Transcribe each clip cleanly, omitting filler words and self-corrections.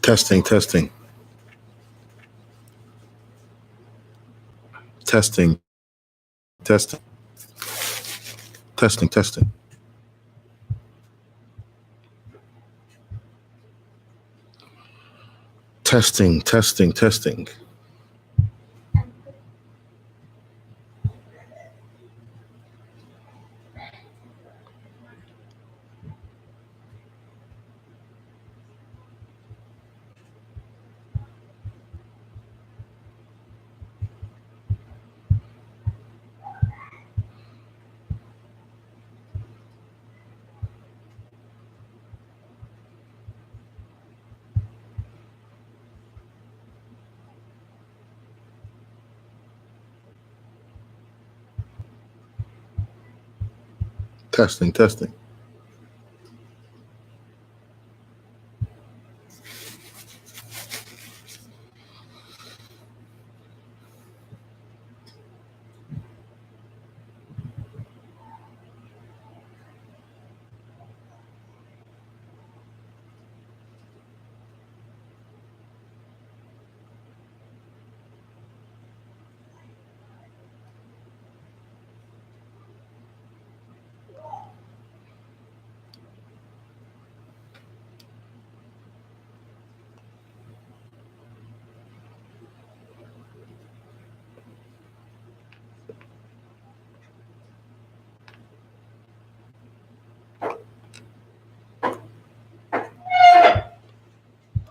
Testing, testing. Testing, testing. Testing, testing. Testing, testing, testing.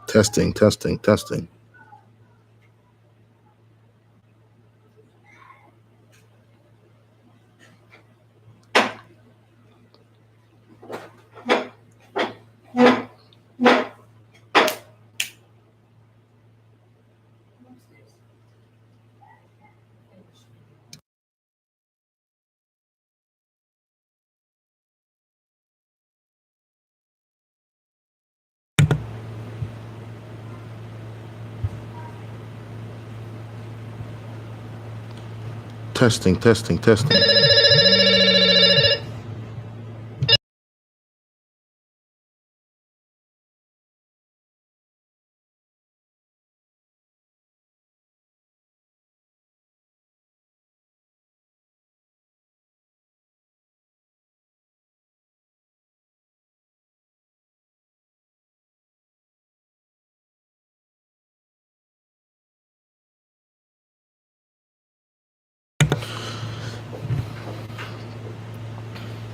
Testing, testing. Testing, testing, testing. Testing, testing, testing.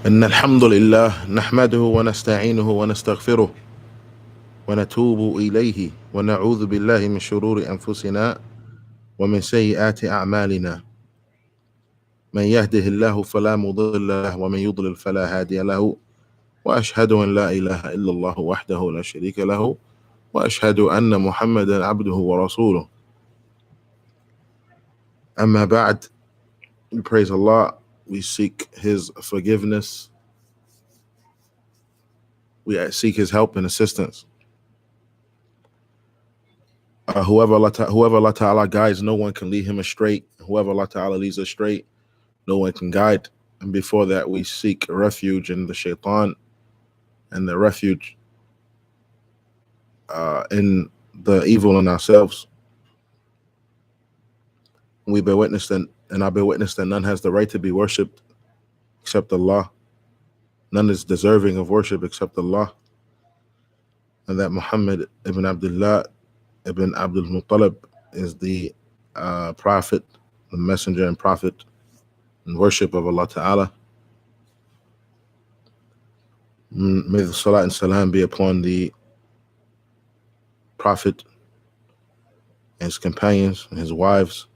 إن الحمد لله نحمده ونستعينه ونستغفره ونتوب إليه ونعوذ بالله من شرور أنفسنا ومن سيئات أعمالنا من يهده الله فلا مضل له ومن يضلل فلا هادي له وأشهد أن لا إله إلا الله وحده لا شريك له وأشهد أن محمدا عبده ورسوله. أما بعد, we praise Allah, we seek His forgiveness, we seek His help and assistance. Whoever Allah Ta'ala guides, no one can lead him astray. Whoever Allah Ta'ala leads astray, no one can guide. And before that, we seek refuge in the shaitan and the refuge in the evil in ourselves. We bear witness that, and I bear witness that none has the right to be worshipped except Allah. None is deserving of worship except Allah. And that Muhammad ibn Abdullah ibn Abdul Muttalib is the prophet, the messenger and prophet and worship of Allah Ta'ala. May the salat and salam be upon the prophet his companions, his wives,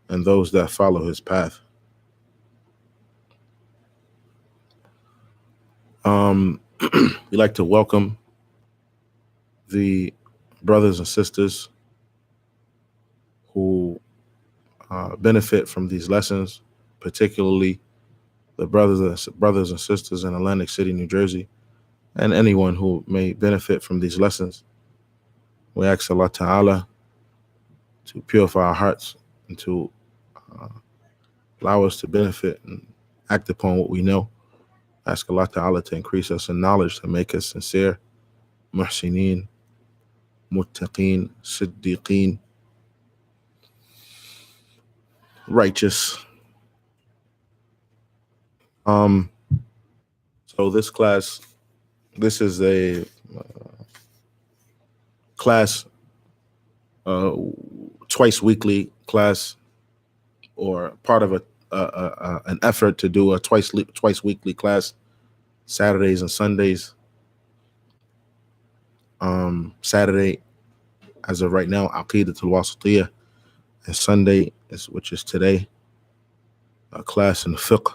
and those that follow his path. We'd like to welcome the brothers and sisters who benefit from these lessons, particularly the brothers and sisters in Atlantic City, New Jersey, and anyone who may benefit from these lessons. We ask Allah Ta'ala to purify our hearts and to allow us to benefit and act upon what we know. Ask Allah Ta'ala to increase us in knowledge, to make us sincere, muhsineen, muttaqeen, siddiqeen, righteous. So this is a class, twice weekly class, or part of an effort to do a twice weekly class, Saturdays and Sundays. Saturday, as of right now, Aqidatul Wasatiyah, and Sunday, which is today, a class in fiqh.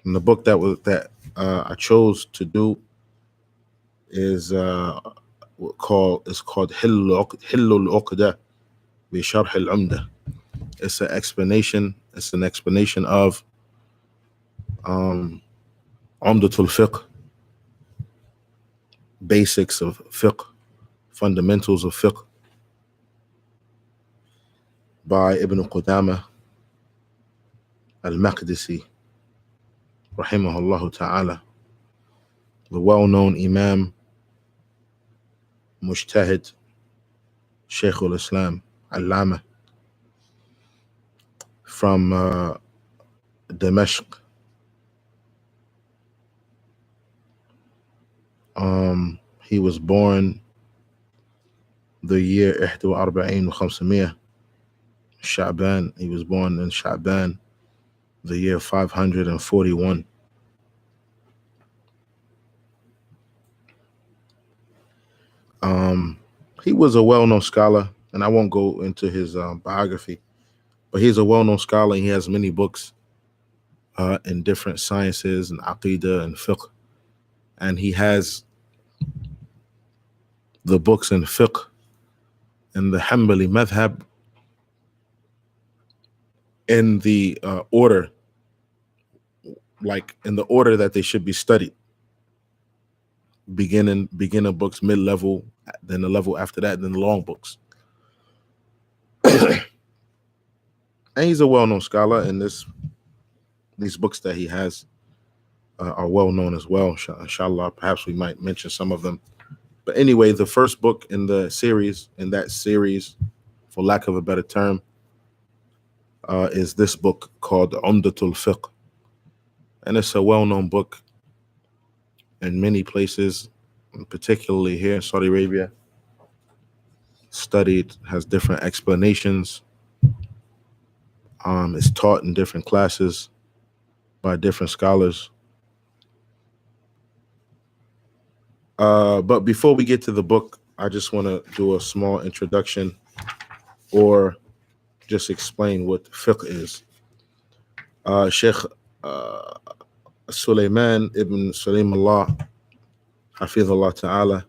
And the book that I chose to do is called Hillul Uqda bi Sharh al-Umda. It's an explanation of Umdatul Fiqh, basics of fiqh, fundamentals of fiqh, by Ibn Qudama al-Maqdisi, rahimahullah ta'ala, the well-known Imam, Mujtahid, Shaykh al-Islam, Allama, from Damascus. He was born the year 41 و500 Sha'ban. He was born in Sha'ban, the year 541. He was a well-known scholar, and I won't go into his biography, but he's a well-known scholar. He has many books in different sciences and aqidah and fiqh, and he has the books in fiqh and the Hanbali madhab in the order, like in the order that they should be studied. Beginner books, mid-level, then the level after that, then the long books. And he's a well-known scholar, and these books that he has are well-known as well. Inshallah, perhaps we might mention some of them. But anyway, the first book in that series, for lack of a better term, is this book called Umdatul Fiqh. And it's a well-known book in many places, particularly here in Saudi Arabia. Studied, has different explanations. It's taught in different classes by different scholars. But before we get to the book, I just want to do a small introduction, or just explain what fiqh is. Sheikh Sulaiman ibn Sulaim Allah, Hafidhullah Ta'ala,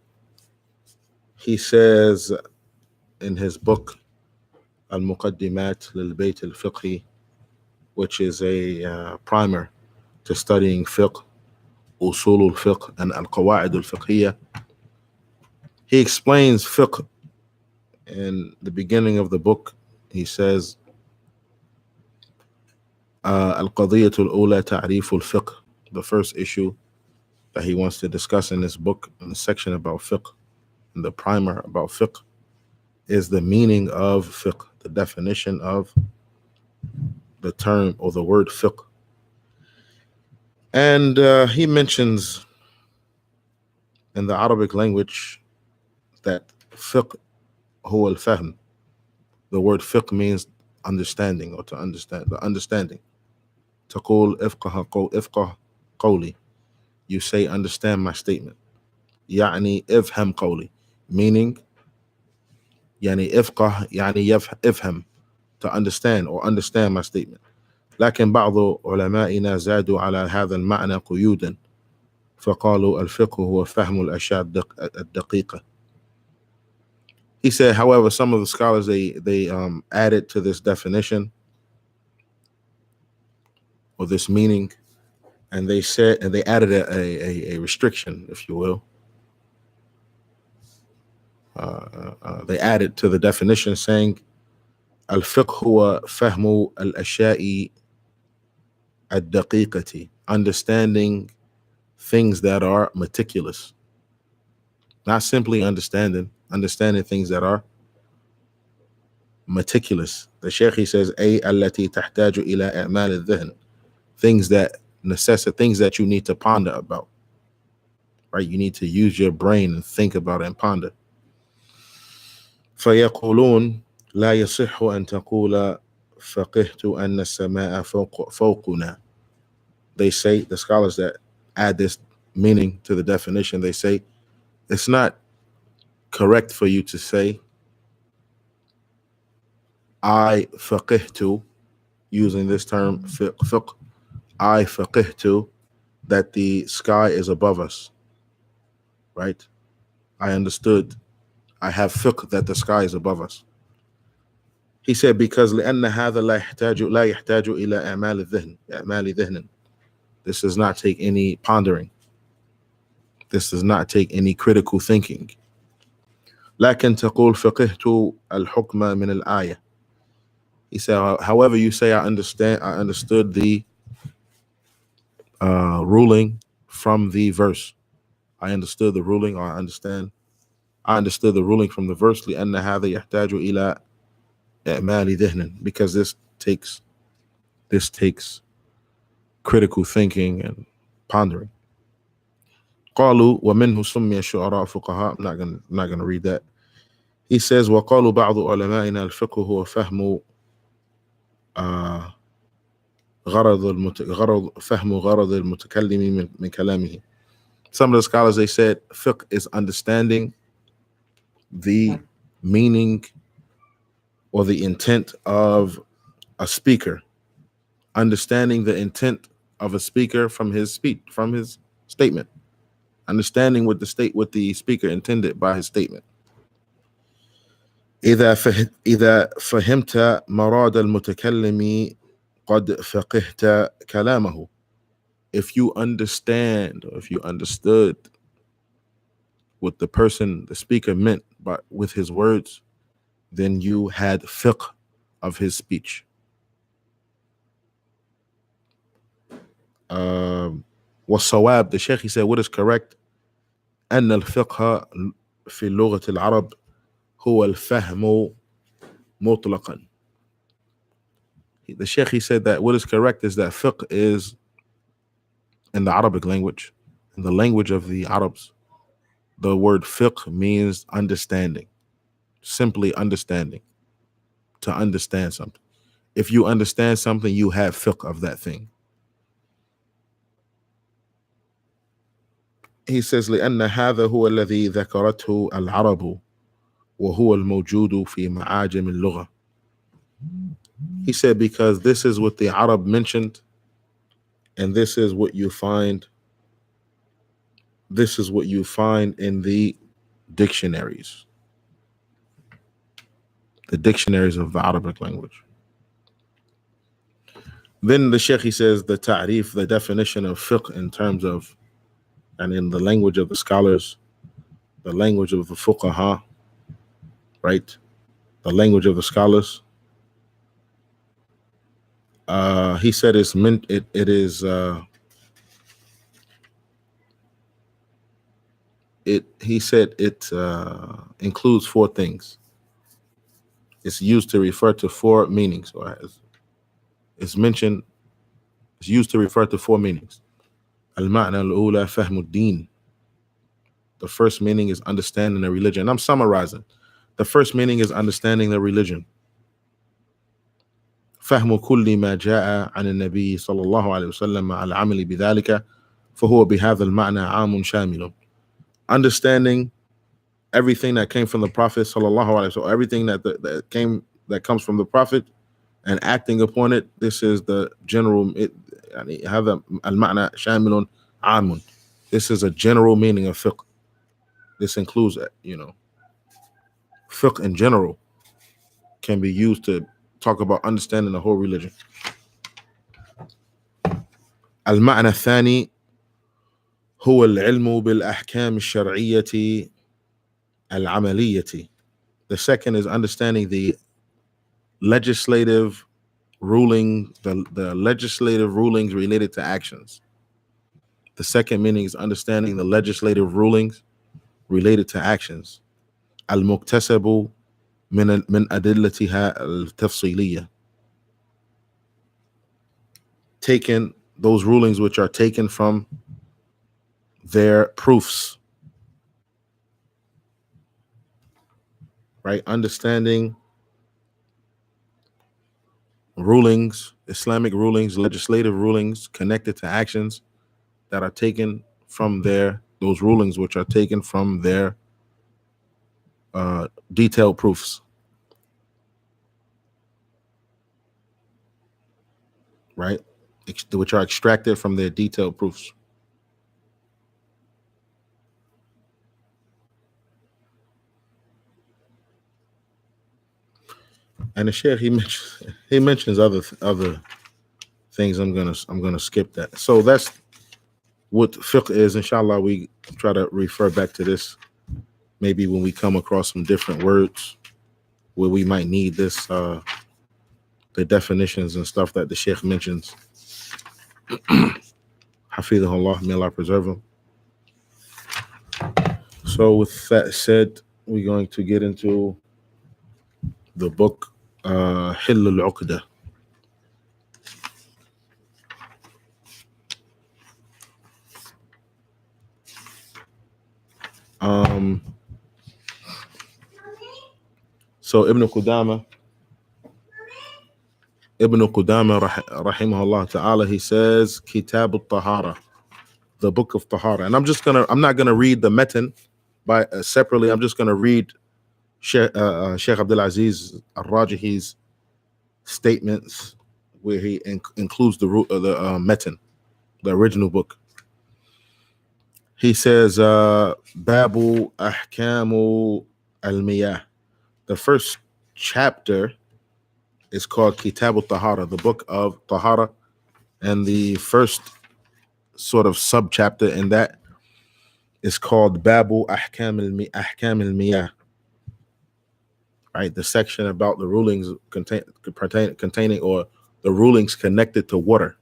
he says in his book Al-Muqaddimat lil-Bayt al-Fiqhi, which is a primer to studying fiqh, usul al-fiqh, and al-Qawa'id al-Fiqhiyya. He explains fiqh in the beginning of the book. He says, Al-Qadiyatu al-Ula Ta'rif al-Fiqh. The first issue that he wants to discuss in this book, in the section about fiqh, in the primer about fiqh, is the meaning of fiqh, the definition of the term or the word fiqh. And he mentions in the Arabic language that fiqh huwa al-fahm. The word fiqh means understanding, or to understand, the understanding. Taqul ifqah qawli. You say, understand my statement. Ya'ni ifham qawli. Meaning, يعني افقه يعني افهم, to understand or understand my statement. لكن بعض علمائنا زادوا على هذا المعنى قيودا فقالوا الفقه هو فهم الأشياء الدقيقة. He said, however, some of the scholars they added to this definition or this meaning, and they said, and they added a restriction, if you will. They added to the definition saying, الفقه هو فهم الأشياء الدقيقة, understanding things that are meticulous, not simply understanding things that are meticulous. The Sheikh, he says, أي التي تحتاج إلى إعمال الذهن, things that necessitate, things that you need to ponder about, right? You need to use your brain and think about it and ponder. فيقولون لا يصح أن تقول فقهت أن السماء فوقنا. They say, the scholars that add this meaning to the definition, they say it's not correct for you to say I faqihtu, using this term fiqh, I faqihtu, that the sky is above us, right? I understood, I have fiqh that the sky is above us. He said, because لأن هذا لا يحتاج إلى إعمال ذهن. This does not take any pondering. This does not take any critical thinking. لكن تقول فقهت الحكم من الآية. He said, however you say I understood the ruling from the verse. I understood the ruling, or I understood the ruling from the verse, لأن هذا يحتاج إلى إعمال ذهن, because this takes critical thinking and pondering. قالوا ومنه سمي الشعراء فقهاء. I'm not gonna read that. He says وقالوا بعض علمائنا الفقه هو فهم غرض المتكلم من كلامه. Some of the scholars, they said fiqh is understanding the meaning or the intent of a speaker, understanding the intent of a speaker from his speech, from his statement, understanding what the speaker intended by his statement. إذا فهمت مراد المتكلم قد فقهت كلامه. If you understand, or if you understood what the speaker meant with his words, then you had fiqh of his speech. والصواب, the Sheikh, he said, what is correct, أن الفقه في لغة العرب هو الفهم مطلقا. The Sheikh, he said that what is correct is that fiqh is, in the Arabic language, in the language of the Arabs, the word fiqh means understanding, simply understanding, to understand something. If you understand something, you have fiqh of that thing. He says لأن هذا هو الذي ذكرته العرب وهو الموجود في معاجم اللغة. He said because this is what the Arab mentioned, and this is what you find in the dictionaries, of the Arabic language. Then the Sheikh, he says the ta'rif, the definition of fiqh in terms of, and in the language of the scholars, the language of the fuqaha, right? The language of the scholars. He said it includes four things. It's used to refer to four meanings, or it's used to refer to four meanings. المعنى الأولى فهم الدين. The first meaning is understanding the religion. And I'm summarizing. The first meaning is understanding the religion. فهم كل ما جاء عن النبي صلى الله عليه وسلم مع العمل بذلك فهو بهذا المعنى عام شامل. Understanding everything that came from the Prophet sallallahu alaihi wasallam, so everything that comes from the Prophet and acting upon it. This is the general. يعني هذا المعنى شامل عام. This is a general meaning of fiqh. This includes, fiqh in general can be used to talk about understanding the whole religion. المعنى الثاني هو العلم بالأحكام الشرعية العملية. The second is understanding the legislative the legislative rulings related to actions. The second meaning is understanding the legislative rulings related to actions. المكتسب من أدلتها التفصيلية. Taken those rulings which are taken from their proofs. Right? Understanding rulings, Islamic rulings, legislative rulings connected to actions that are taken from those rulings which are taken from their detailed proofs. Right? Which are extracted from their detailed proofs. And the Sheikh he mentions other things. I'm gonna skip that. So that's what fiqh is. Inshallah, we try to refer back to this maybe when we come across some different words where we might need this, the definitions and stuff that the Sheikh mentions. Hafidhahullah, may Allah preserve him. So with that said, we're going to get into the book Hill al-Uqdah. So Ibn Qudama rahimahullah ta'ala, he says Kitab al-Tahara, the book of Tahara. And I'm not gonna read the metan by separately. I'm just gonna read Sheikh Abdul Aziz al-Rajihi's statements where he includes the metan, the original book. He says Babu Ahkamu al-Miyah. The first chapter is called Kitab al-Tahara, the book of Tahara, and the first sort of subchapter in that is called Babu Ahkam al-Miyah. Right, the section about the rulings containing or the rulings connected to water.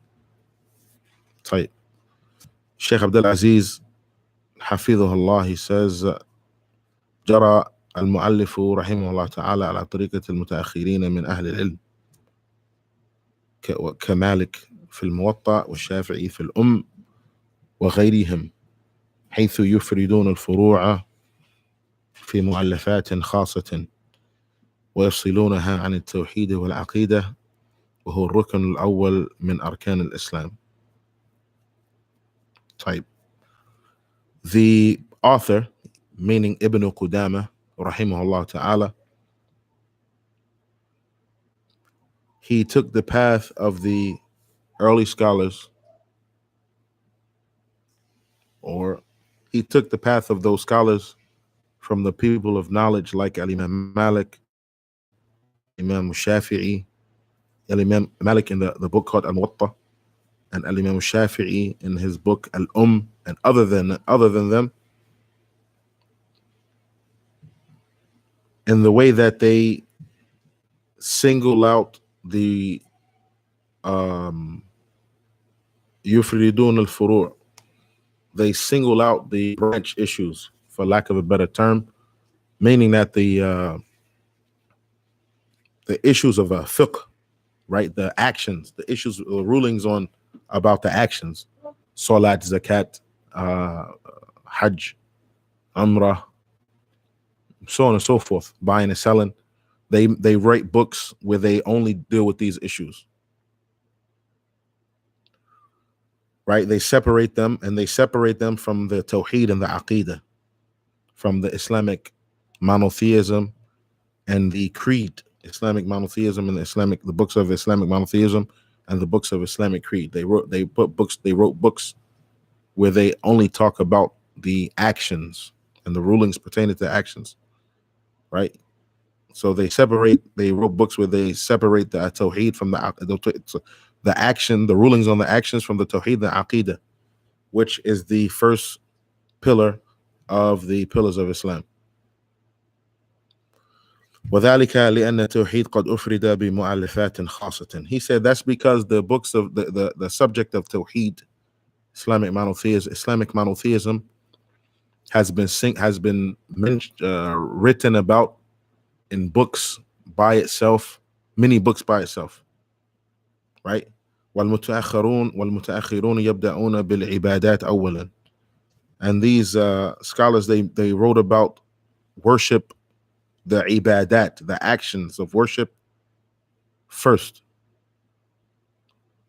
Type. Sheikh Abdul Aziz Hafidhahullah, he says جرى المؤلف رحمه الله تعالى على طريقة المتأخرين من أهل العلم كمالك في الموطأ والشافعي في الأم وغيرهم، حيث يفردون الفروع في مؤلفات خاصة ويفصلونها عن التوحيد والعقيدة، وهو الركن الأول من أركان الإسلام. Type. The author, meaning Ibn Qudama rahimahullah ta'ala, he took the path of the early scholars, or he took the path of those scholars from the people of knowledge like Al-Imam Malik, Imam Shafi'i, Al-Imam Malik in the book called Al-Muwatta, and Al-Imam Shafi'i in his book Al-Um, and other than them, in the way that they single out the Yufridun al-Furu', they single out the branch issues, for lack of a better term, meaning that the issues of fiqh, right, the actions, the issues, the rulings on about the actions, salat, zakat, hajj, umrah, so on and so forth, buying and selling. They write books where they only deal with these issues. Right? They separate them from the tawheed and the aqidah, from the Islamic monotheism and the creed, Islamic monotheism and the books of Islamic monotheism and the books of Islamic creed. They wrote books where they only talk about the actions and the rulings pertaining to actions, right? So they wrote books where they separate the tawheed from the action, the rulings on the actions from the tawheed, the aqidah, which is the first pillar of the pillars of Islam. وذلك لأن التوحيد قد أفرد بمؤلفات خاصة. He said that's because the books of the subject of tawheed, Islamic monotheism has been written about in books by itself, many books by itself, right? والمتأخرون يبدأون بالعبادات أولا. And these scholars, they wrote about worship, the ibadat, the actions of worship first.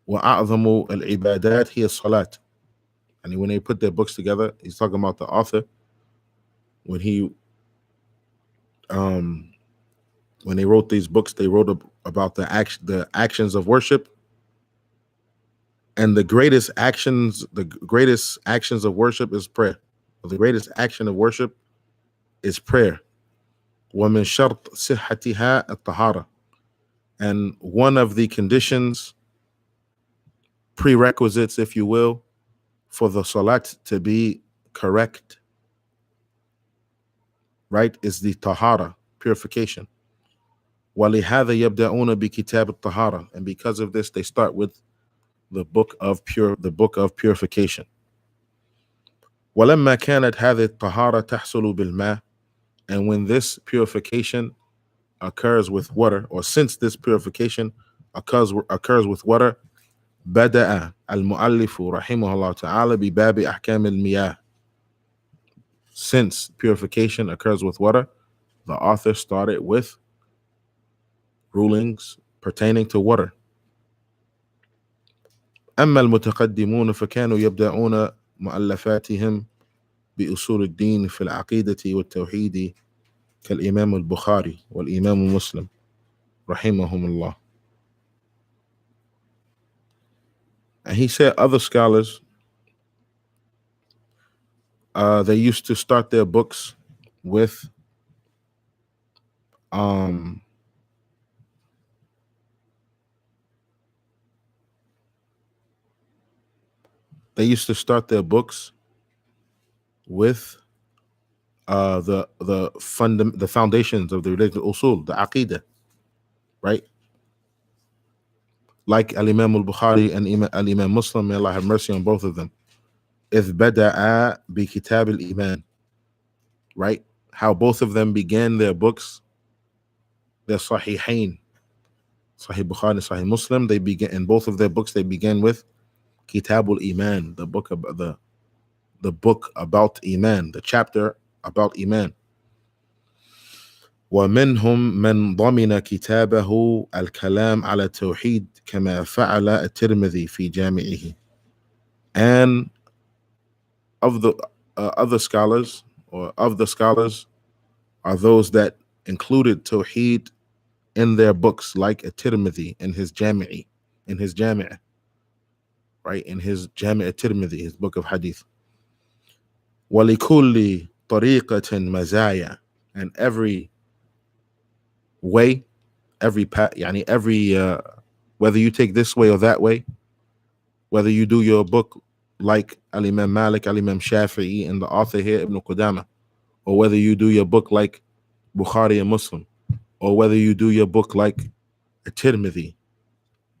وأعظم العبادات هي الصلاة. And when they put their books together, he's talking about the author when they wrote these books, they wrote about the actions of worship, and the greatest actions of worship is prayer. The greatest action of worship is prayer. ومن شرط صحتها الطهارة. And one of the conditions, prerequisites, if you will, for the salat to be correct, right, is the tahara, purification. وَلِهَذَا يَبْدَأُونَ بِكِتَابِ الطَّهَارَةِ. And because of this, they start with the book of purification. وَلَمَّا كَانَتْ هَذِهِ الطَّهَارَةِ تَحْصُلُ بِالْمَاءِ. And when this purification occurs with water, or since this purification occurs with water, بدأ المؤلف رحمه الله تعالى بباب أحكام المياه. Since purification occurs with water, the author started with rulings pertaining to water. أما المتقدمون فكانوا يبدأون مؤلفاتهم بأصول الدين في العقيدة والتوحيد كالإمام البخاري والإمام مسلم رحمهم الله. And he said other scholars, they used to start their books with the foundations of the religion, usul, the aqidah, right? Like Al-Imam al-Bukhari and Al-Imam Muslim, may Allah have mercy on both of them. إذ بدأ بكتاب الإيمان, right? How both of them began their books, their Sahihain, Sahih Bukhari and Sahih Muslim. They began in both of their books. They began with Kitabul Iman, the book about Iman, the chapter about Iman. ومنهم من ضمن كتابه الكلام على التوحيد كما فعل الترمذي في جامعه. And of the other scholars, or of the scholars, are those that included Tawheed in their books, like at-Tirmidhi in his Jami', right? In his Jami' at-Tirmidhi, his book of Hadith. وَلِكُلِّ طَرِيقَةٍ مَزَايَا. And every way, every path, whether you take this way or that way, whether you do your book like Al-Imam Malik, Al-Imam Shafi'i, and the author here, Ibn Qudama, or whether you do your book like Bukhari and Muslim, or whether you do your book like At-Tirmidhi,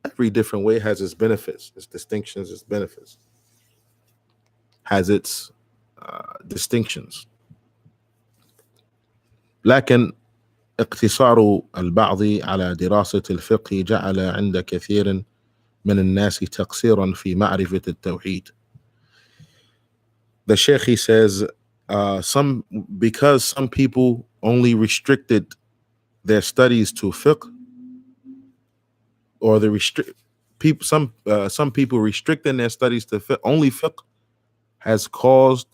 every different way has its benefits, its distinctions, its benefits, has its distinctions. لكن اقتصار البعض على دراسة الفقه جعل عند كثير من الناس تقصيرا في معرفة التوحيد. The Sheikh, he says, because some people only restricted their studies to fiqh, or some people restricting their studies to fiqh, only fiqh, has caused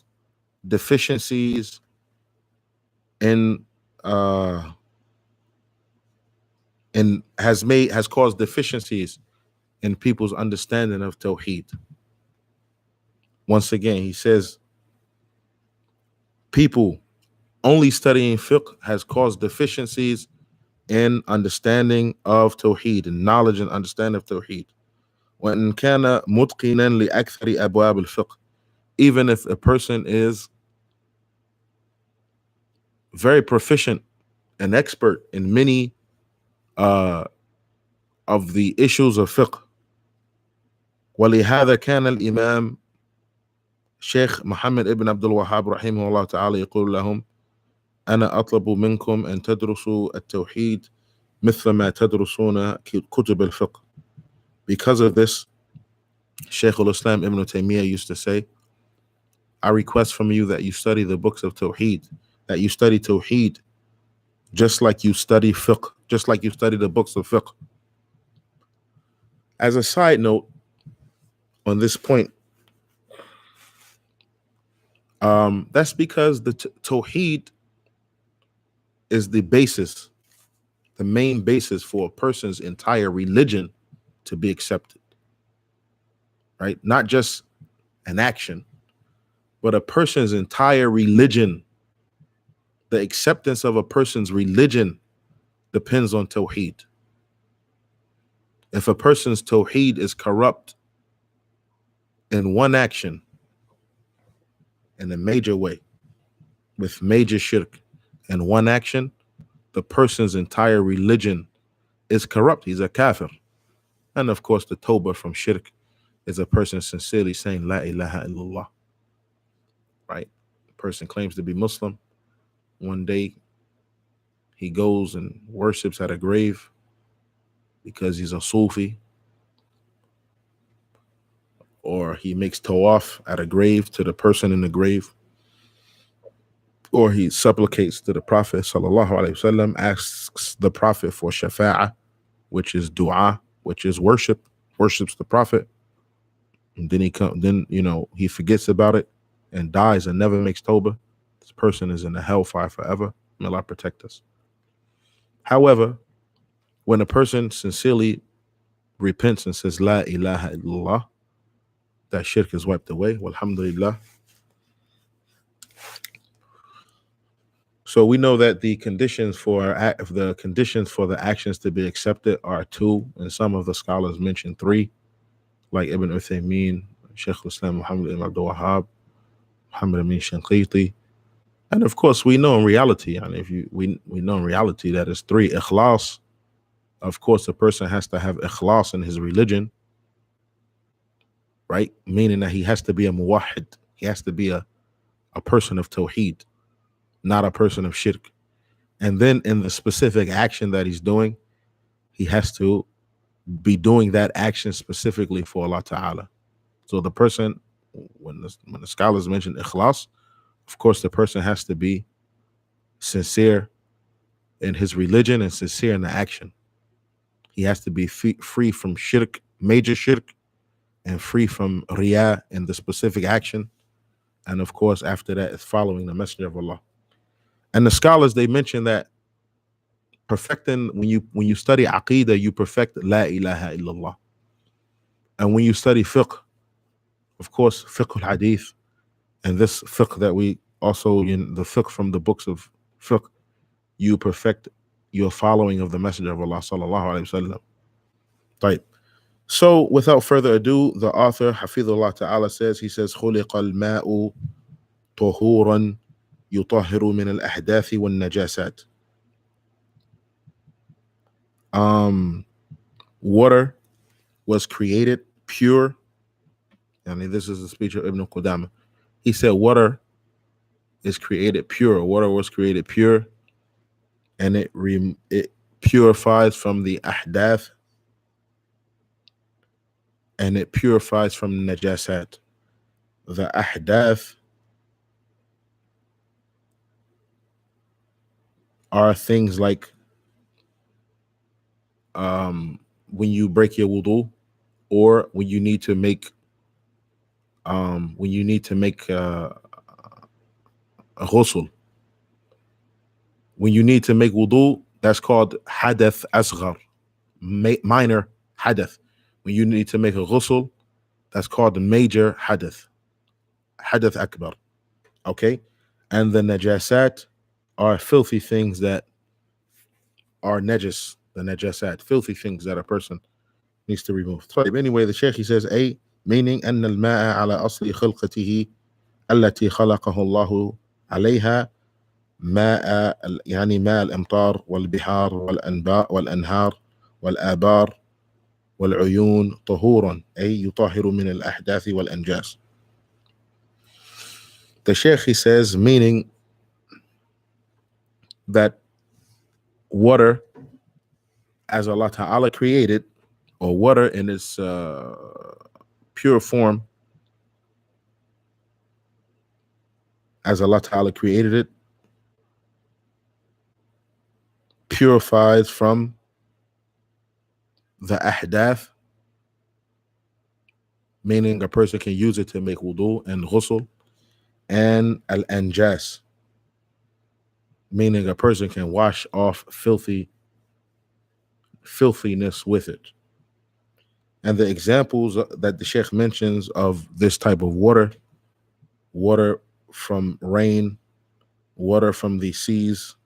deficiencies in and has caused deficiencies in people's understanding of Tawheed. Once again, he says people only studying fiqh has caused deficiencies in understanding of Tawheed and knowledge and understanding of Tawheed. وَإِنْ كَانَ مُتْقِنًا لِأَكْثَرِ أَبْوَابِ الْفِقْهِ, even if a person is very proficient and expert in many of the issues of fiqh. ولهذا كان الإمام شيخ محمد ابن عبد الوهاب رحمه الله تعالى يقول لهم أنا أطلب منكم أن تدرسوا التوحيد مثل ما تدرسون كتب الفقه. Because of this, Shaykh al-Islam Ibn Taymiyyah used to say, I request from you that you study the books of Tawheed, that you study Tawheed just like you study fiqh, just like you study the books of fiqh. As a side note on this point, that's because the Tawheed is the basis, the main basis for a person's entire religion to be accepted, right? Not just an action, but a person's entire religion. The acceptance of a person's religion depends on Tawheed. If a person's Tawheed is corrupt in one action, in a major way, with major shirk in one action, the person's entire religion is corrupt. He's a kafir. And of course, the tawbah from shirk is a person sincerely saying, La ilaha illallah. Right? The person claims to be Muslim. One day, he goes and worships at a grave because he's a Sufi. Or he makes tawaf at a grave to the person in the grave. Or he supplicates to the Prophet sallallahu alaihi wasallam, asks the Prophet for shafa'ah, which is dua, which is worship, worships the Prophet. And then he forgets about it and dies and never makes tawbah. This person is in the hellfire forever. May Allah protect us. However, when a person sincerely repents and says La ilaha illallah, that shirk is wiped away. Walhamdulillah. So we know that the conditions for the actions to be accepted are two, and some of the scholars mention three, like Ibn Uthaymeen, Shaykh al-Islam Muhammad ibn Abdul Wahhab, Muhammad Amin Shanqiti. And of course, we know in reality, and we know in reality that it's three. Ikhlas, of course, a person has to have ikhlas in his religion, right? Meaning that he has to be a muwahhid. He has to be a person of tawheed, not a person of shirk. And then in the specific action that he's doing, he has to be doing that action specifically for Allah Ta'ala. So the person, when the scholars mention ikhlas, of course, the person has to be sincere in his religion and sincere in the action. He has to be free from shirk, major shirk, and free from riyah in the specific action. And of course, after that, it's following the Messenger of Allah. And the scholars, they mention that perfecting, when you study aqeedah, you perfect la ilaha illallah. And when you study fiqh, of course, fiqh al-hadith, and this fiqh that we also, the fiqh from the books of fiqh, you perfect your following of the Messenger of Allah sallallahu alaihi wasallam. Right. So without further ado, the author, Hafidhullah Ta'ala, says, خُلِقَ الْمَاءُ طُهُورًا يُطَهِّرُ مِنَ الْأَحْدَاثِ وَالنَّجَاسَاتِ. Water was created pure. This is the speech of Ibn Qudama. He said water is created pure. Water was created pure, and it purifies from the ahdath, and it purifies from najasat. The ahdath are things like when you break your wudu, or when you need to make a ghusl. When you need to make wudu, that's called hadath asghar, minor hadath. When you need to make a ghusl, that's called the major hadath, hadath akbar. Okay? And the najasat are filthy things that are najis, the najasat, filthy things that a person needs to remove. Anyway, the Shaykh, he says, A, meaning أن الماء على أصل خلقته التي خلقه الله عليها ماء يعني ماء الأمطار والبحار والأنهار والآبار والعيون طهورا أي يطهر من الأحداث والأنجاس. The Shaykh, he says, meaning that water, as Allah Ta'ala created, or water in its pure form, as Allah Ta'ala created it, purifies from the ahdath, meaning a person can use it to make wudu and ghusl, and al-anjas, meaning a person can wash off filthiness with it. And the examples that the Sheikh mentions of this type of water from rain, water from the seas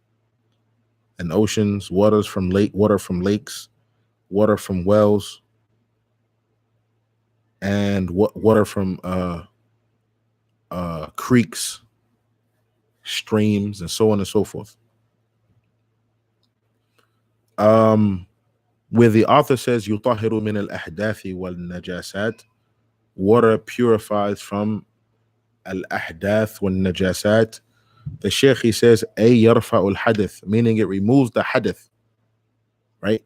and oceans, water from lakes, water from wells, and water from creeks, streams, and so on and so forth. Where the author says يطهر من الأحداث والنجاسات, water purifies from al-ahdath wal-najasat. The Sheikh, he says أي يرفع الحدث, meaning it removes the hadith, right?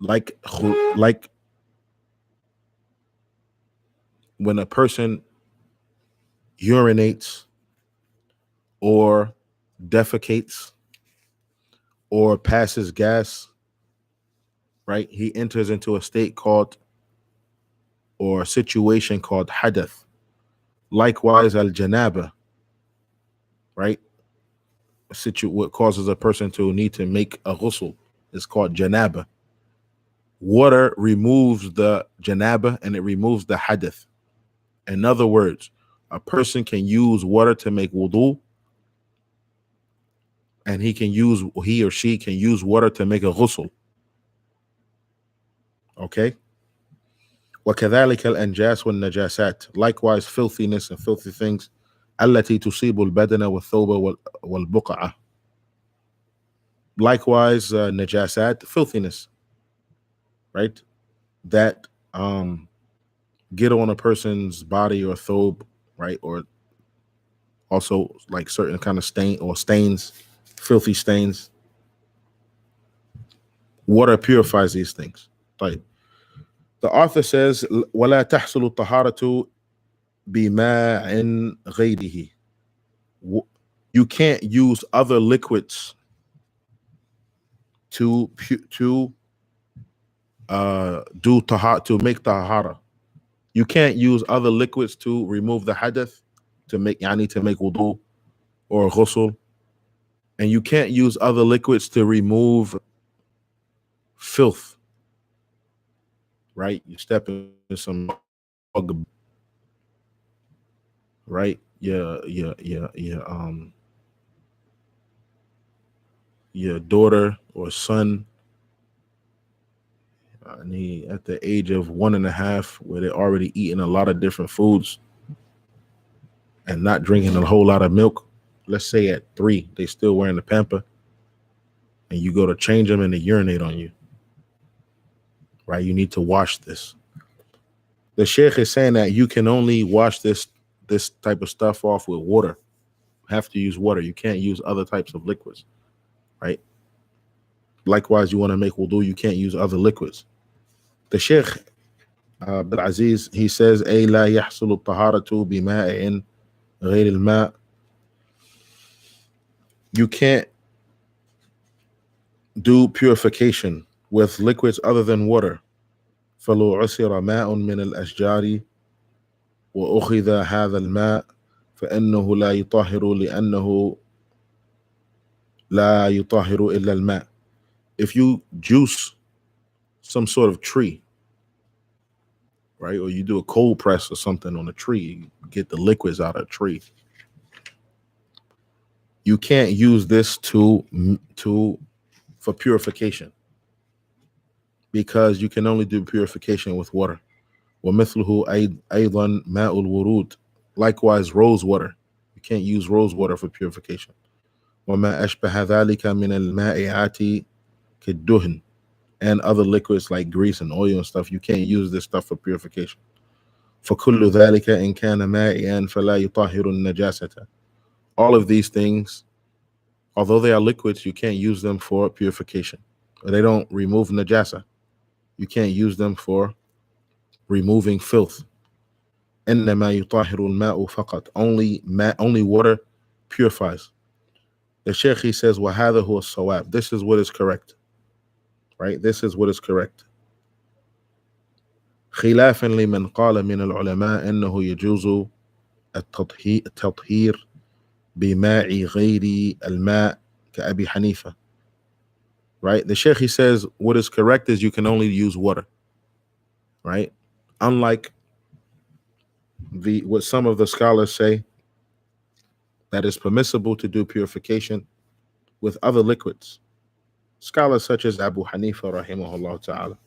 Like when a person urinates or defecates or passes gas, right? He enters into a state called, or a situation called hadath. Likewise, al-janaba, right? What causes a person to need to make a ghusl is called janaba. Water removes the janaba and it removes the hadath. In other words, a person can use water to make wudu, and he or she can use water to make a ghusl. Okay? وكذلك الأنجاس والنجاسات, likewise filthiness and filthy things, التي تصيب البدن والثوب والبقعة. Likewise, najasat, filthiness, right? That get on a person's body or thobe, right? Or also like certain kind of stains, filthy stains. Water purifies these things. Right. The author says, وَلَا تَحْصُلُ الطَّهَارَةُ بِمَاءٍ غَيْرِهِ. You can't use other liquids to make tahara. You can't use other liquids to remove the hadath, to make wudu or ghusl, and you can't use other liquids to remove filth. Right? You step in some, right? Your daughter or son, and at the age of 1.5, where they're already eating a lot of different foods and not drinking a whole lot of milk. Let's say at 3, they still wearing the pamper, and you go to change them and they urinate on you. Right? You need to wash this. The Sheikh is saying that you can only wash this type of stuff off with water. You have to use water. You can't use other types of liquids. Right? Likewise, you want to make wudu, you can't use other liquids. The Sheikh Abdul Aziz, he says, أي لا يحصل الطهارة بماء غير الماء. You can't do purification with liquids other than water. فلو عصر ماء من الأشجار وأخذ هذا الماء فإنه لا يطهر لأنه لا يطهر إلا الماء. If you juice some sort of tree, right, or you do a cold press or something on a tree, you get the liquids out of a tree, you can't use this for purification, because you can only do purification with water. ومثله أيضا ماء الورود. Likewise, rose water. You can't use rose water for purification. وما أشبه ذلك من المائعات كالدهن. And other liquids like grease and oil and stuff, you can't use this stuff for purification. فكل ذلك إن كان مائعا فلا يطهر النجاسة. All of these things, although they are liquids, you can't use them for purification. They don't remove najasa. You can't use them for removing filth. إنما يطهر الماء فقط. Only water purifies. The Sheikh, he says, وهذا هو الصواب. This is what is correct. Right? This is what is correct. خلافا لمن قال من العلماء أنه يجوز التطهير بماء غير الماء كأبي حنيفة. Right? The Sheikh, he says, what is correct is you can only use water. Right? Unlike what some of the scholars say, that it's permissible to do purification with other liquids. Scholars such as Abu Hanifa rahimahullah ta'ala.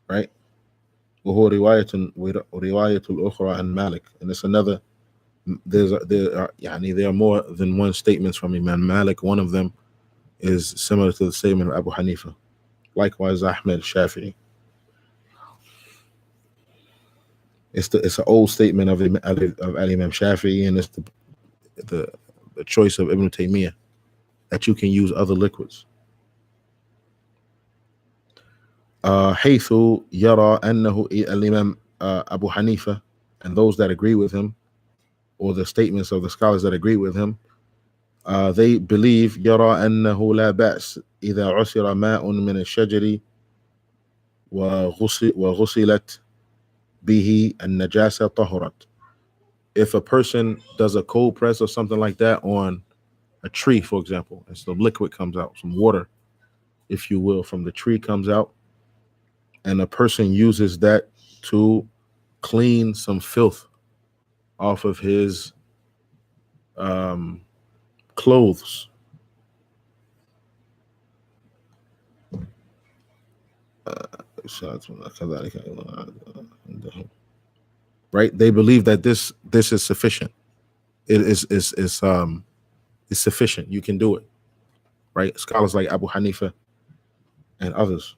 Right? وهو رواية الأخرى عن Malik. And it's another, there are more than one statements from Imam Malik. One of them is similar to the statement of Abu Hanifa. Likewise, Ahmed Shafi'i. It's an old statement of Imam Shafi'i, and it's the choice of Ibn Taymiyyah that you can use other liquids. حيث يرى أنه الإمام Abu Hanifa and those that agree with him, or the statements of the scholars that agree with him, they believe يرى أنه لا بأس إذا عصر ماء من الشجر وغسلت به النجاسة طهرت. If a person does a cold press or something like that on a tree, for example, and some liquid comes out, some water, if you will, from the tree comes out, and a person uses that to clean some filth off of his clothes, right? They believe that this is sufficient. It is sufficient. You can do it, right? Scholars like Abu Hanifa and others.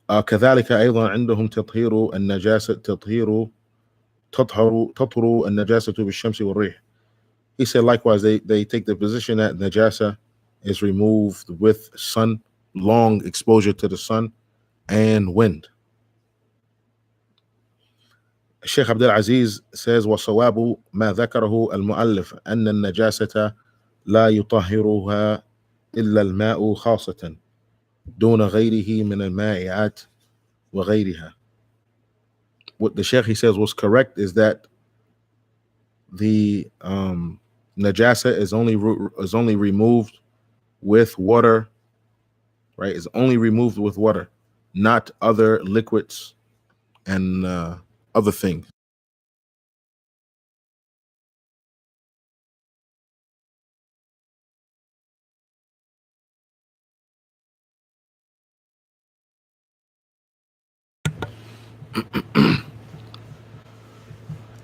كذلك أيضا عندهم تطهير النجاسة تطهر النجاسة بالشمس والريح. He said likewise they take the position that najasa is removed with sun, long exposure to the sun, and wind. Sheikh Abdul Aziz says وصواب ما ذكره المؤلف أن النجاسة لا يطهرها إلا الماء خاصة دون غيره من المائعات وغيرها. What the Sheikh, he says, was correct is that the najasa is only removed with water, right? Is only removed with water, not other liquids and other things.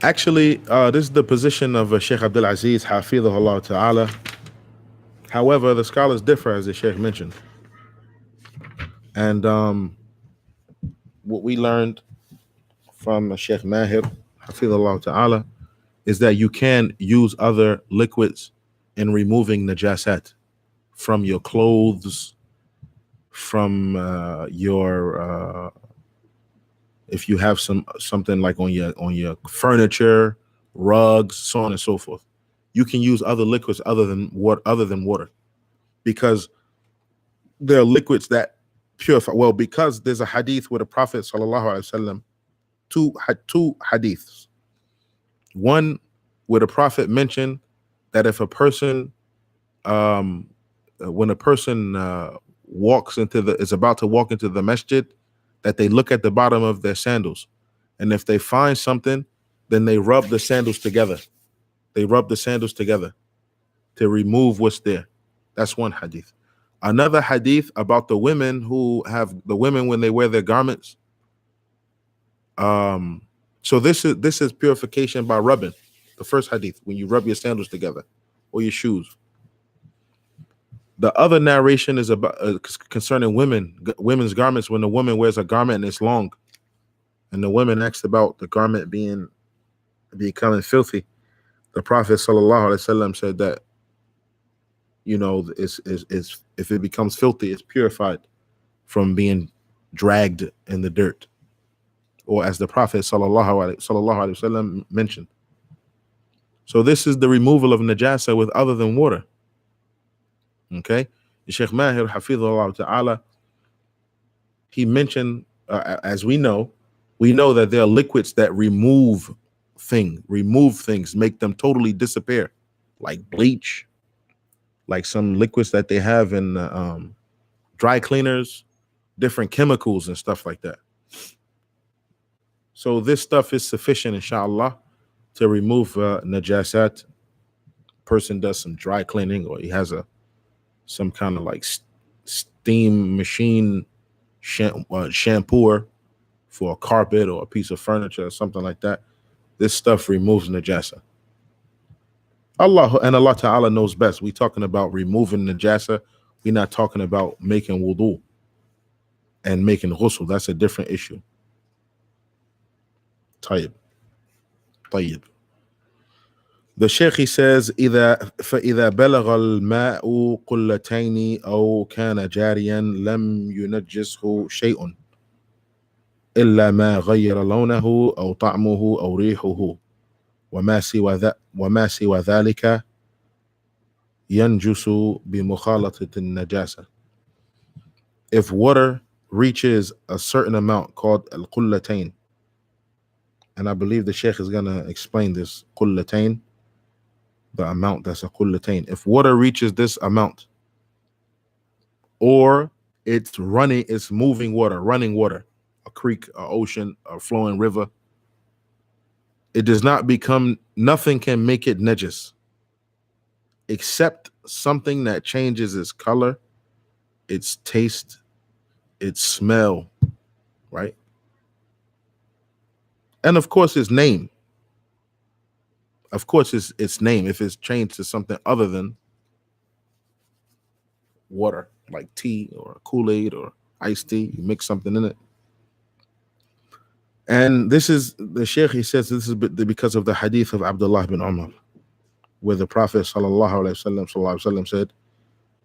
Actually, this is the position of Sheikh Abdul Aziz Hafidhahullah Ta'ala. However, the scholars differ, as the Sheikh mentioned. And what we learned from Sheikh Mahir Hafidhahullah Ta'ala is that you can use other liquids in removing najasat from your clothes, from your if you have something like on your furniture, rugs, so on and so forth. You can use other liquids other than water, because there are liquids that purify. Well, because there's a hadith where the Prophet sallallahu alaihi wasallam, two hadiths. One where the Prophet mentioned that if a person, when a person is about to walk into the masjid, that they look at the bottom of their sandals, and if they find something, then they rub the sandals together. They rub the sandals together to remove what's there. That's one hadith. Another hadith about the women when they wear their garments. So this is purification by rubbing. The first hadith, when you rub your sandals together or your shoes. The other narration is about concerning women's garments. When the woman wears a garment and it's long, and the women asked about the garment becoming filthy, the Prophet sallallahu alaihi wasallam said that, it's if it becomes filthy, it's purified from being dragged in the dirt, or as the Prophet sallallahu alaihi wasallam mentioned. So this is the removal of najasa with other than water. Okay, Sheikh Mahir Hafidhullah Ta'ala, he mentioned, as we know that there are liquids that remove things, make them totally disappear, like bleach, like some liquids that they have in dry cleaners, different chemicals and stuff like that. So this stuff is sufficient, inshallah, to remove najasat. Person does some dry cleaning, or he has some kind of like steam machine shampooer for a carpet or a piece of furniture or something like that. This stuff removes najasa. Allah Ta'ala knows best. We're talking about removing najasa. We're not talking about making wudu and making ghusl. That's a different issue. Tayyib. The Shaykh, he says, فإذا بلغ الماء قلتين أو كان جاريا لم ينجسه شيء إلا ما غير لونه أو طعمه أو ريحه وما سوى ذلك ينجس بمخالطة النجاسة. If water reaches a certain amount called al-qullatayn, and I believe the Shaykh is going to explain this qullatayn, the amount that's a qullatayn. If water reaches this amount, or it's moving water, running water, a creek, an ocean, a flowing river, it does not become, nothing can make it najis except something that changes its color, its taste, its smell, right? And of course its name. Of course its name, if it's changed to something other than water, like tea or Kool-Aid or iced tea, you mix something in it. And this is, the Shaykh, he says this is because of the hadith of Abdullah bin Umar, where the Prophet sallallahu alaihi wasallam said,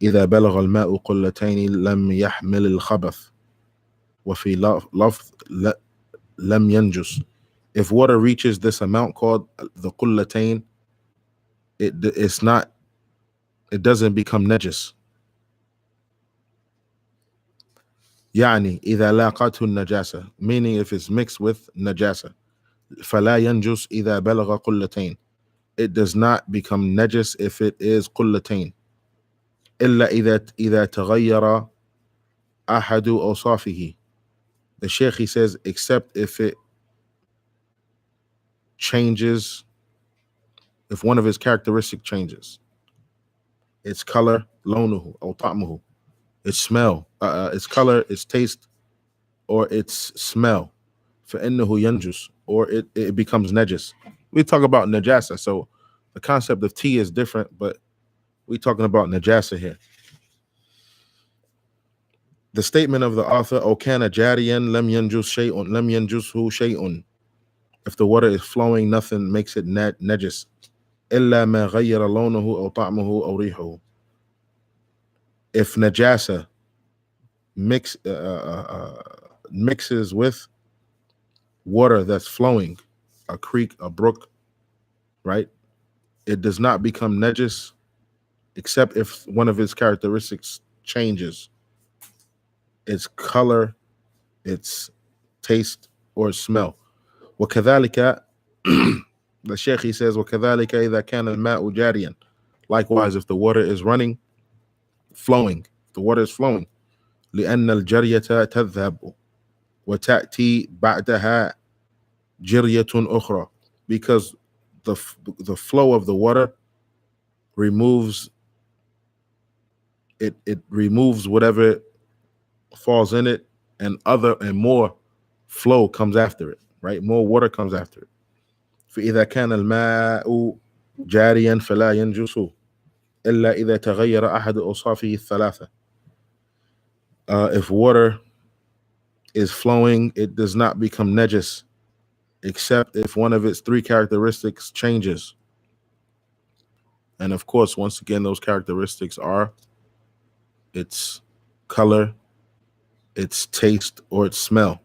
إذا بلغ الماء قلتين لم يحمل الخبث وفي لفظ لم ينجس. If water reaches this amount called the qullatayn, it doesn't become najis. يعني إذا لاقته النجاسة, meaning if it's mixed with najasa. فلا ينجس إذا بلغ قلتين, it does not become najis if it is قلتين. إلا إذا تغير أحد أوصافه. The Shaykh, he says, except if it changes, if one of his characteristics changes, its color, لونه أو طعمه, its smell, its color, its taste, or its smell, فإنه ينجس, or it becomes najis. We talk about najasa, so the concept of tea is different, but we're talking about najasa here. The statement of the author, أو كان جاريا لم ينجس شيء لم ينجسه شيء. If the water is flowing, nothing makes it najis. إلا ما غير لونه أو طعمه أو ريحه. If najasa mixes with water that's flowing, a creek, a brook, right? It does not become najis except if one of its characteristics changes. its color, its taste, or smell. وكذلك the Sheikh, he says, وكذلك إذا كان الماء جاريا. Likewise, if the water is running, flowing, the water is flowing. لأن الجرية تذهب وتأتي بعدها جرية أخرى. Because the flow of the water removes it removes whatever falls in it, and more flow comes after it, right? More water comes after it. فإذا كان الماء جاريا فلا ينجس إلا إذا تغير أحد أوصافه الثلاثة. If water is flowing, it does not become najis except if one of its three characteristics changes. And of course, once again, those characteristics are its color, its taste, or its smell.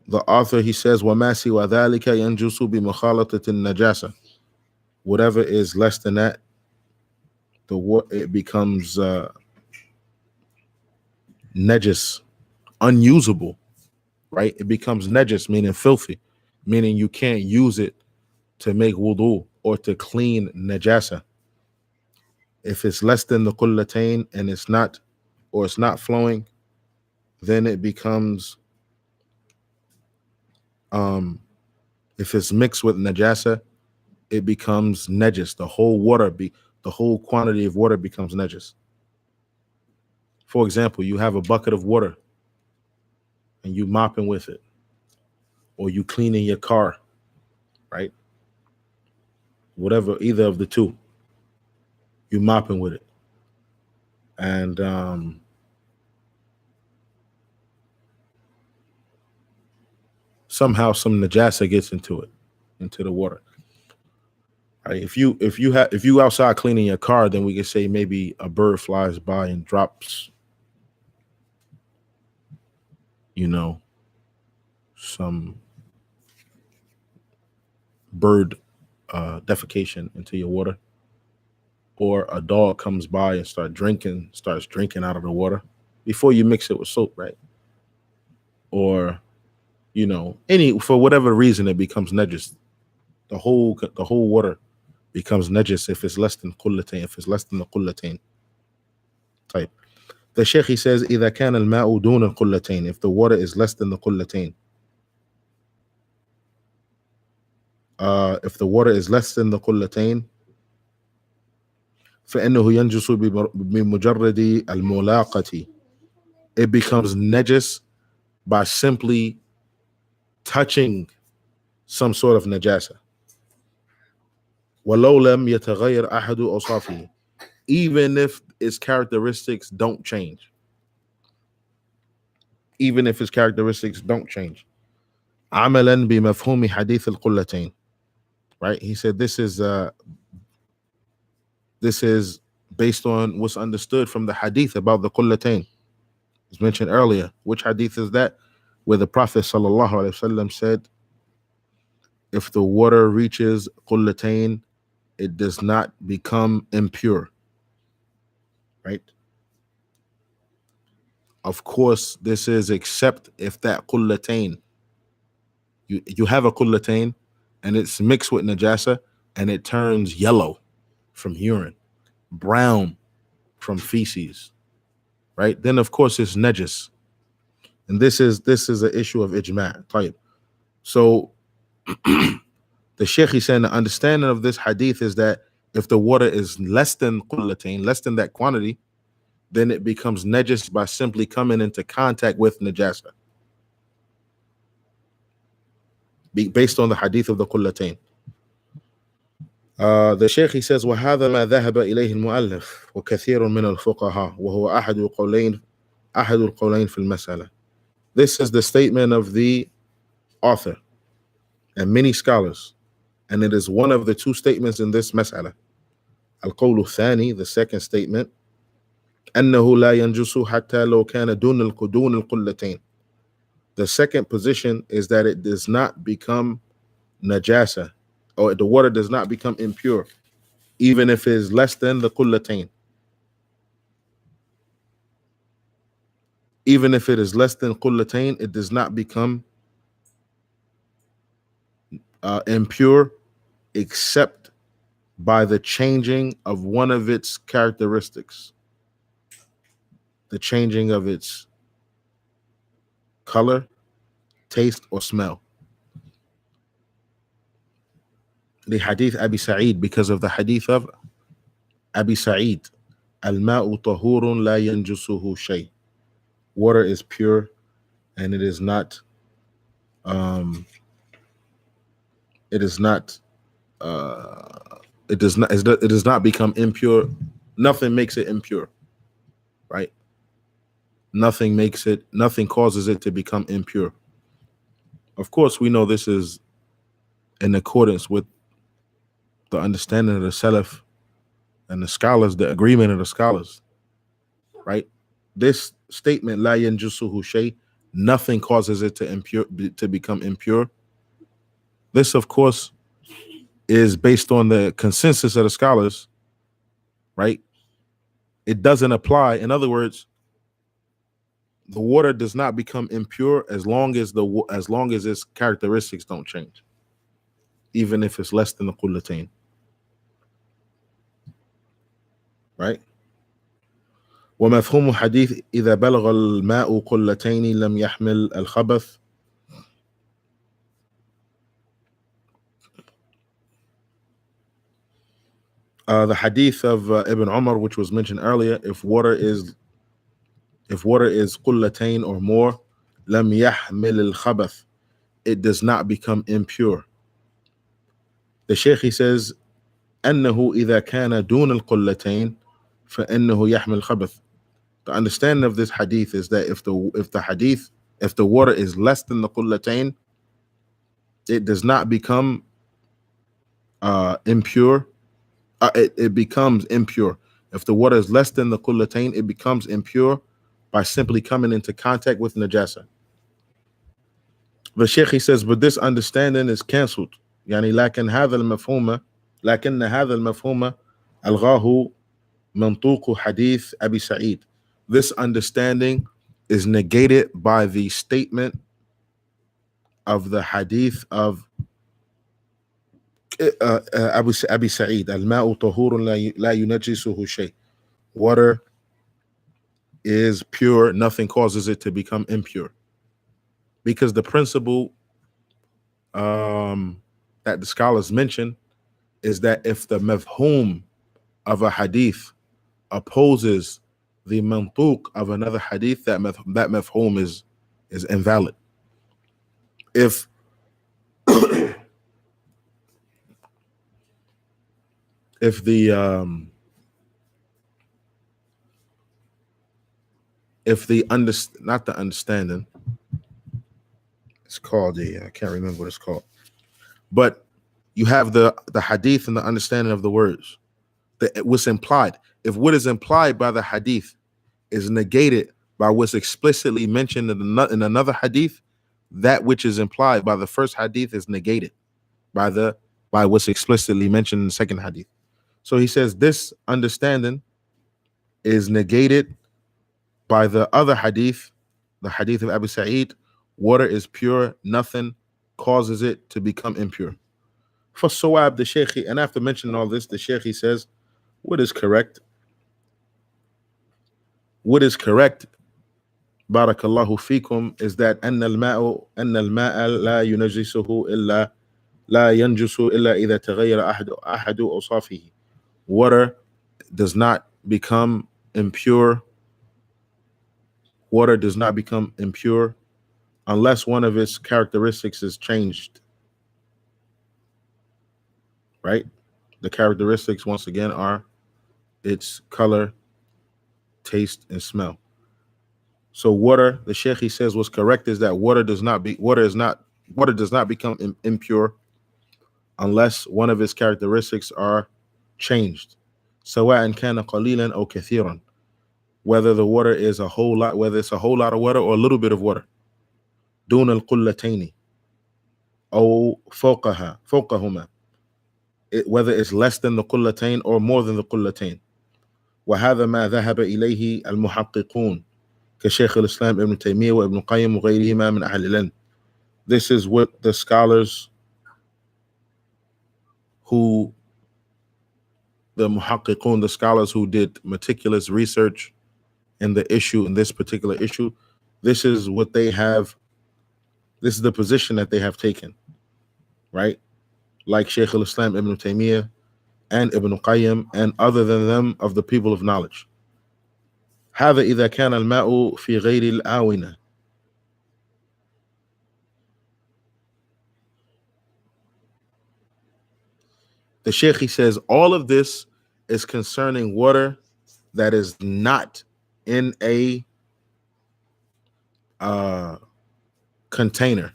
The author, he says, وَمَا سِوَى ذَلِكَ يَنْجُسُ بِمُخَالَطَةِ النَّجَاسَةِ. Whatever is less than that, it becomes najis, unusable, right? It becomes najis, meaning filthy, meaning you can't use it to make wudu or to clean najasa. If it's less than the qullatain and it's not flowing, then it becomes if it's mixed with najasa, it becomes najis. The whole quantity of water becomes najis. For example, you have a bucket of water and you mopping with it, or you cleaning your car, right? Whatever, either of the two, you mopping with it, and somehow some najasa gets into the water. Right? If you outside cleaning your car, then we could say maybe a bird flies by and drops, some bird defecation into your water, or a dog comes by and starts drinking out of the water before you mix it with soap, right? Or for whatever reason it becomes najis. The whole water becomes najis if it's less than qullatain, if it's less than the qullatain type. The Sheikh, he says, إذا كان الماء دون القلتين, if the water is less than the qullatain. If the water is less than the qullatain, فإنه ينجس بمجرد الملاقة. It becomes najis by simply touching some sort of najasa. ولو لم يتغير أحد أوصافه, even if its characteristics don't change. Even if its characteristics don't change. عملا بمفهوم حديث القلتين. Right? He said this is based on what's understood from the hadith about the qullatain. It's mentioned earlier. Which hadith is that? Where the Prophet sallallahu alaihi wasallam said, if the water reaches qullatain, it does not become impure. Right? Of course, this is except if that qullatain, you have a qullatain and it's mixed with najasa and it turns yellow from urine, brown from feces, right? Then of course it's najis. And this is an issue of ijma'. Type. So the Sheikh is saying the understanding of this hadith is that if the water is less than qullatain, less than that quantity, then it becomes najis by simply coming into contact with najasa. Based on the hadith of the qullatain. The Sheikh, he says, وهذا ما ذهب إليه المؤلف وكثير من الفقهاء وهو أحد القولين في المسألة. This is the statement of the author and many scholars, and it is one of the two statements in this mas'ala. القول الثاني, the second statement, أنه لا ينجس حتى لو كان دون القلتين. The second position is that it does not become najasa, or the water does not become impure, even if it is less than the qullatain. even if it is less than qullatayn, it does not become impure except by the changing of one of its characteristics, the changing of its color, taste, or smell. The hadith Abi Sa'id, because of the hadith of Abi Sa'id, Al-ma'u tahurun la yanjusuhu shay. Water is pure and it is not it does not become impure. Nothing makes it impure, right? Nothing causes it to become impure. Of course, we know this is in accordance with the understanding of the Salaf and the scholars, the agreement of the scholars, right? This statement, la yanjusuhu shay, nothing causes it to become impure. This, of course, is based on the consensus of the scholars, right? It doesn't apply. In other words, the water does not become impure as long as its characteristics don't change, even if it's less than the qullatayn, right? ومفهوم حديث إذا بلغ الماء قلتين لم يحمل الخبث. The hadith of Ibn Umar, which was mentioned earlier, if water is qullatayn or more, لم يحمل الخبث, it does not become impure. The Shaykh, he says, أنه إذا كان دون القلتين فإنه يحمل الخبث. The understanding of this hadith is that if the water is less than the qullatayn, it does not become impure. It becomes impure. If the water is less than the qullatayn, it becomes impure by simply coming into contact with najasa. The Sheikh, he says, but this understanding is cancelled. يعني لكن هذا المفهوم ألغاه منطوق حديث أبي سعيد. This understanding is negated by the statement of the hadith of Abi Sa'id, Al-ma'u tahurun la yunajjisuhu shay. Water is pure, nothing causes it to become impure. Because the principle that the scholars mention is that if the mafhum of a hadith opposes the mantuq of another hadith, that mafhum is invalid. If the not the understanding, it's called I can't remember what it's called, but you have the hadith and the understanding of the words. What's implied. If what is implied by the hadith is negated by what's explicitly mentioned in another hadith, that which is implied by the first hadith is negated by what's explicitly mentioned in the second hadith. So he says this understanding is negated by the other hadith, the hadith of Abu Sa'id. Water is pure, nothing causes it to become impure. For Sawab, the Shaykh, and after mentioning all this, the Shaykh, he says, what is correct? What is correct, barakallahu fikum, is that أن الماء لا ينجسه إلا لا ينجس إلا إذا تغير أحد أوصافه. Water does not become impure. Water does not become impure unless one of its characteristics is changed. Right? The characteristics, once again, are its color, taste, and smell. So water, the Sheikh, he says, what's correct is that water does not become impure unless one of its characteristics are changed. سواء كان قليلا أو كثيرا, whether the water is a whole lot, whether it's a whole lot of water or a little bit of water. دون القلتين أو فوقهما, whether it's less than the qullatayn or more than the qullatayn. وهذا ما ذهب إليه المحققون. كشيخ الإسلام ابن تيمية وابن القيم وغيرهما من أهل العلم. This is what the scholars who, the muhaqqiqun, the scholars who did meticulous research in the issue, in this particular issue, this is what they have, this is the position that they have taken, right? Like Shaykh al-Islam ibn Taymiyyah and Ibn Qayyim and other than them of the people of knowledge. هذا إذا كان الماء في غير الآونة. The Shaykh, he says, all of this is concerning water that is not in a container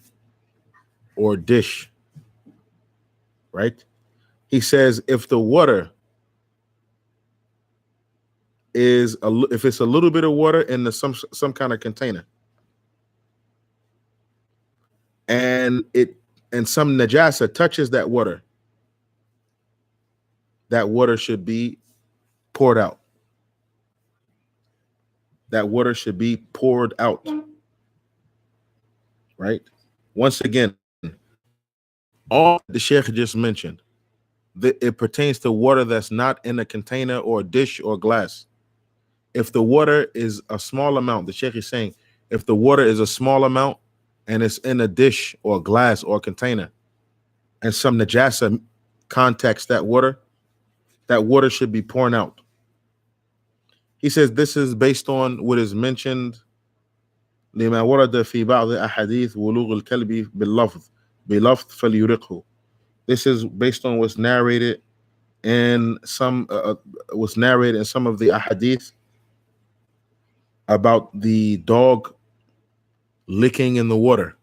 or dish, right? He says if the water is if it's a little bit of water in some kind of container, and some najasa touches that water should be poured out. That water should be poured out, right? Once again, all the Sheikh just mentioned, it pertains to water that's not in a container or a dish or glass. If the water is a small amount, the Sheikh is saying, if the water is a small amount and it's in a dish or glass or container, and some najasa contacts that water should be poured out. He says this is based on what is mentioned لما ورد في بعض أحاديث ولوغ الكلب بلفظ فليرقه. This is based on what's narrated in some of the ahadith about the dog licking in the water,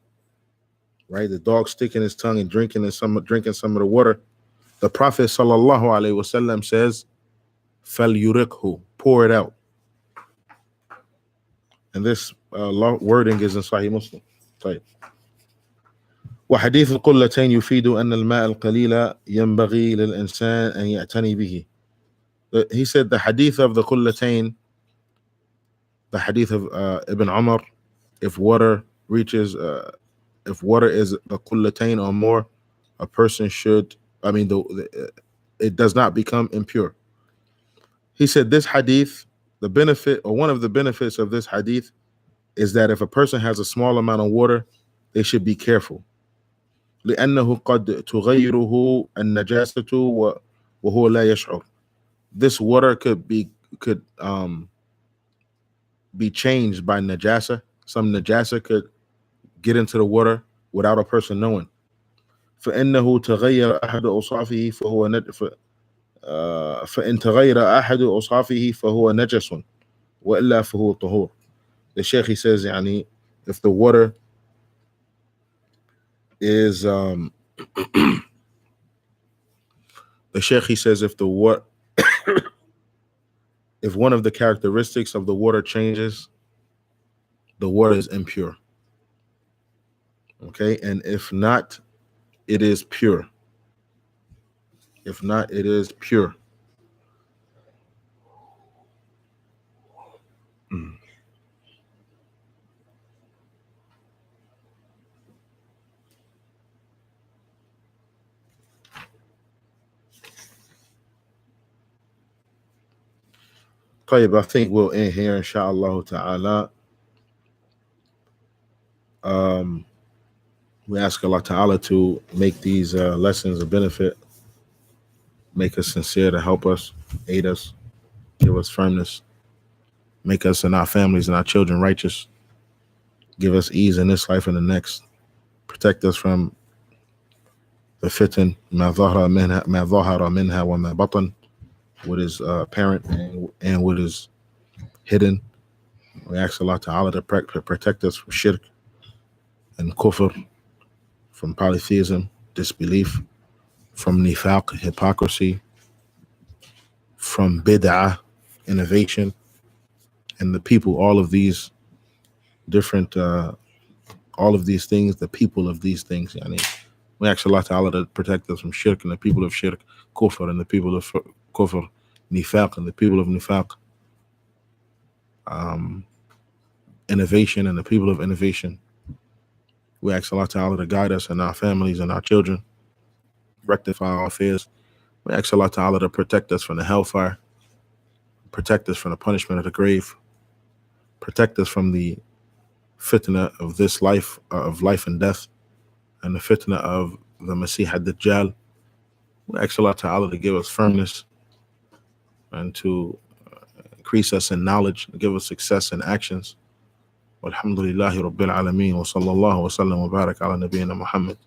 right? The dog sticking his tongue and drinking some of the water. The Prophet sallallahu alaihi wasallam says, "Falyurikhu," pour it out. And this wording is in Sahih Muslim. طيب. وحديث القلتين يفيد أن الماء القليل ينبغي للإنسان أن يعتني به. He said the hadith of the Qullatayn, the hadith of Ibn Umar, if water is the Qullatayn or more, a person should, it does not become impure. He said this hadith, the benefit, or one of the benefits of this hadith, is that if a person has a small amount of water, they should be careful. لأنه قد تغيره النجاسة وهو لا يشعر. This water could be changed by najasa. Some najasa could get into the water without a person knowing. فإنه تغير أحد أوصافه فإن تغير أحد أوصافه فهو نجس وإلا فهو طهور. The Sheikh, he says, if the water is the Sheikh, he says, if one of the characteristics of the water changes, the water is impure. Okay, and if not, it is pure. If not, it is pure. طيب, I think we'll end here, inshallah ta'ala. We ask Allah ta'ala to make these lessons a benefit, make us sincere, to help us, aid us, give us firmness, make us and our families and our children righteous, give us ease in this life and the next, protect us from the fitan, ما ظهر منها وما بطن, what is apparent and what is hidden. We ask Allah ta'ala to protect us from shirk and kufr, from polytheism, disbelief, from nifaq, hypocrisy, from bid'ah, innovation, and the people, all of these different, all of these things, the people of these things. We ask Allah ta'ala to protect us from shirk and the people of shirk, kufr and the people of kufr, nifaq and the people of nifaq, innovation and the people of innovation. We ask Allah Ta'ala to guide us and our families and our children, rectify our affairs. We ask Allah Ta'ala to protect us from the hellfire, protect us from the punishment of the grave, protect us from the fitna of this life, of life and death, and the fitna of the Masih ad-Dajjal. We ask Allah Ta'ala to give us firmness and to increase us in knowledge, give us success in actions. Walhamdulillahi Rabbil Alameen wa sallallahu wa sallam wa barak ala nabiyyina Muhammad.